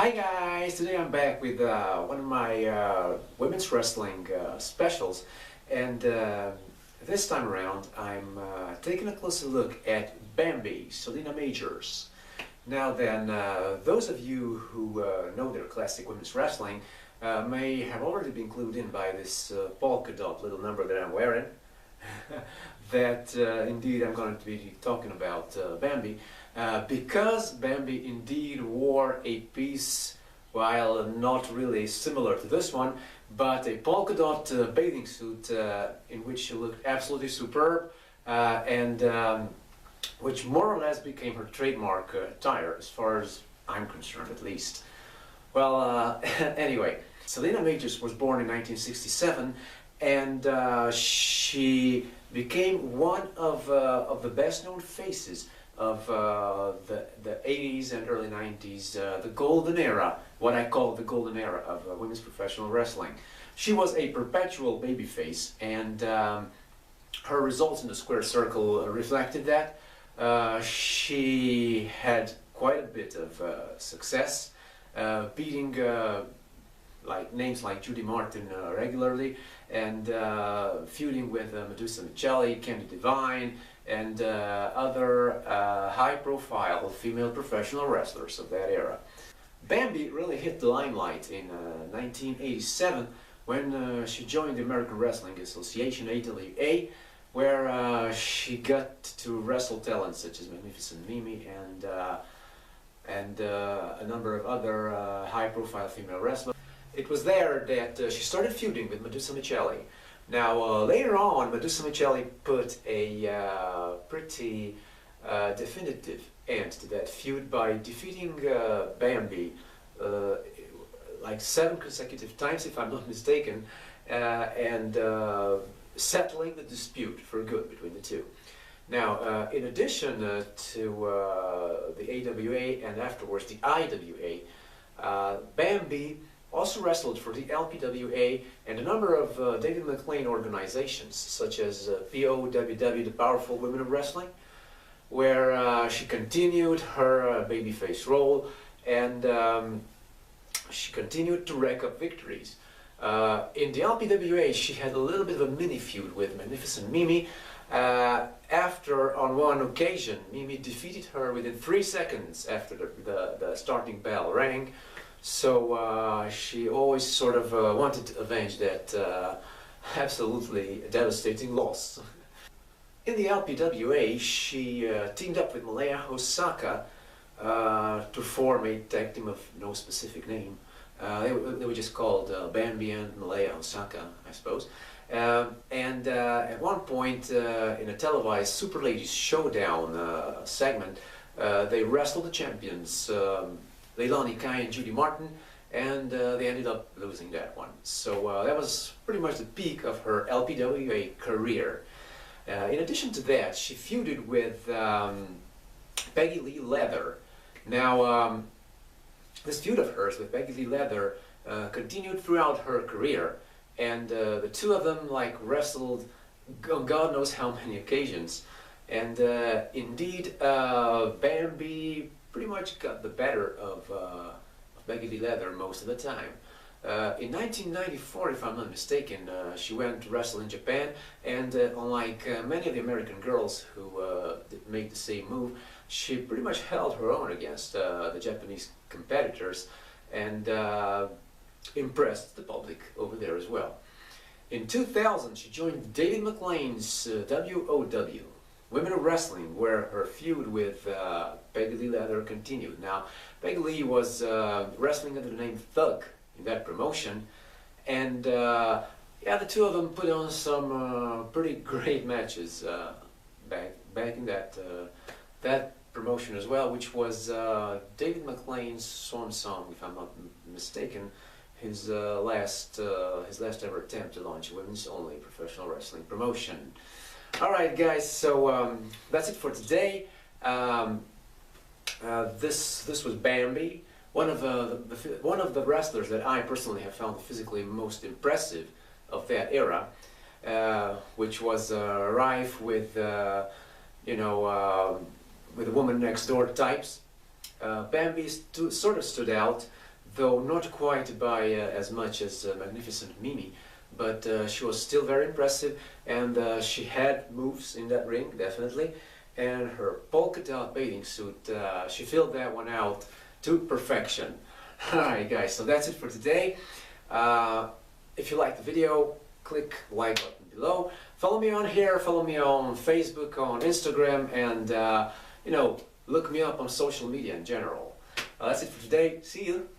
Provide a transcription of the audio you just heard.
Hi guys! Today I'm back with one of my women's wrestling specials, and this time around I'm taking a closer look at Bambi, Selina Majors. Now then, those of you who know their classic women's wrestling may have already been clued in by this polka dot little number that I'm wearing. That indeed I'm going to be talking about Bambi, because Bambi indeed wore a piece, while not really similar to this one, but a polka dot bathing suit in which she looked absolutely superb, and which more or less became her trademark attire, as far as I'm concerned at least. Well, anyway, Selina Majors was born in 1967, and she became one of the best-known faces of the 80s and early 90s, the golden era, what I call the golden era of women's professional wrestling. She was a perpetual babyface, and her results in the square circle reflected that. She had quite a bit of success, beating names like Judy Martin regularly, and feuding with Medusa Feud, Candy Divine, and other high-profile female professional wrestlers of that era. Bambi really hit the limelight in 1987 when she joined the American Wrestling Association, AWA, where she got to wrestle talents such as Magnificent Mimi and a number of other high-profile female wrestlers. It was there that she started feuding with Medusa Feud. Now, later on, Medusa Feud put a pretty definitive end to that feud by defeating Bambi like 7 consecutive times, if I'm not mistaken, and settling the dispute for good between the two. Now, in addition to the AWA and afterwards the IWA, Bambi also wrestled for the LPWA and a number of David McLean organizations, such as POWW, the Powerful Women of Wrestling, where she continued her babyface role, and she continued to rack up victories. In the LPWA, she had a little bit of a mini feud with Magnificent Mimi, after, on one occasion, Mimi defeated her within 3 seconds after the starting bell rang. So she always sort of wanted to avenge that absolutely devastating loss. In the LPWA, she teamed up with Malaya Osaka to form a tag team of no specific name. They were just called Bambi and Malaya Osaka, I suppose. And at one point in a televised Super Ladies Showdown segment, they wrestled the champions, Leilani Kai and Judy Martin, and they ended up losing that one. So that was pretty much the peak of her LPWA career. In addition to that, she feuded with Peggy Lee Leather. Now, this feud of hers with Peggy Lee Leather continued throughout her career, and the two of them wrestled on God knows how many occasions. And indeed, Bambi pretty much got the better of Peggy Lee Leather most of the time. In 1994, if I'm not mistaken, she went to wrestle in Japan, and unlike many of the American girls who made the same move, she pretty much held her own against the Japanese competitors, and impressed the public over there as well. In 2000, she joined David McLean's WOW, Women of Wrestling, where her feud with Peggy Lee Leather continued. Now, Peggy Lee was wrestling under the name Thug in that promotion, and yeah, the two of them put on some pretty great matches back in that promotion as well, which was David McLean's swan song, if I'm not mistaken, his last ever attempt to launch a women's only professional wrestling promotion. Alright guys, so that's it for today. This was Bambi, one of the wrestlers that I personally have found physically most impressive of that era, which was rife with with the woman next door types. Bambi sort of stood out though not quite by as much as Magnificent Mimi, but she was still very impressive, and she had moves in that ring, definitely, and her polka dot bathing suit, she filled that one out to perfection. Alright guys, so that's it for today. If you liked the video, click the like button below. Follow me on here, follow me on Facebook, on Instagram, and you know, look me up on social media in general. That's it for today. See you!